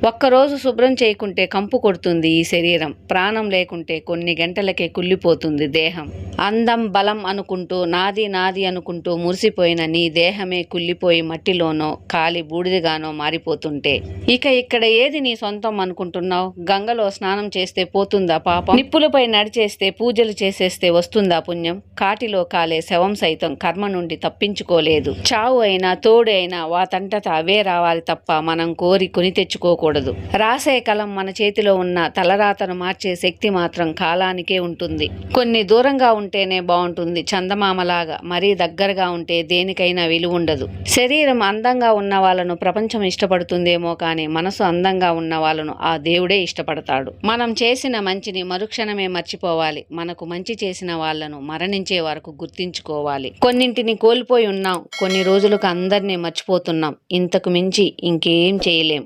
ఒక్కరోజు శుభ్రం చేయకుంటే కంపు కొడుతుంది ఈ శరీరం. ప్రాణం లేకుంటే కొన్ని గంటలకే కుళ్ళిపోతుంది దేహం. అందం బలం అనుకుంటూ నాది నాది అనుకుంటూ మురిసిపోయిన నీ దేహమే కుళ్ళిపోయి మట్టిలోనో కాలి బూడిదగానో మారిపోతుంటే ఇక ఇక్కడ ఏది నీ సొంతం అనుకుంటున్నావు? గంగలో స్నానం చేస్తే పోతుందా పాపం? నిప్పులపై నడిచేస్తే పూజలు చేసేస్తే వస్తుందా పుణ్యం? కాటిలో కాలే శవం సైతం కర్మ నుండి తప్పించుకోలేదు. చావు అయినా తోడు అయినా వాతంటత అవే రావాలి తప్ప మనం కోరి కొని తెచ్చుకోకూడదు. రాసే కలం మన చేతిలో ఉన్న తలరాతను మార్చే శక్తి మాత్రం కాలానికే ఉంటుంది. కొన్ని దూరంగా ఉంటేనే బాగుంటుంది చందమామలాగా, మరీ దగ్గరగా ఉంటే దేనికైనా విలువుండదు. శరీరం అందంగా ఉన్న వాళ్ళను ప్రపంచం ఇష్టపడుతుందేమో కానీ మనసు అందంగా ఉన్న వాళ్ళను ఆ దేవుడే ఇష్టపడతాడు. మనం చేసిన మంచిని మరుక్షణమే మర్చిపోవాలి. మనకు మంచి చేసిన వాళ్లను మరణించే వరకు గుర్తించుకోవాలి. కొన్నింటిని కోల్పోయి ఉన్నాం, కొన్ని రోజులకు అందరినీ మర్చిపోతున్నాం. ఇంతకు మించి ఇంకేం చేయలేం.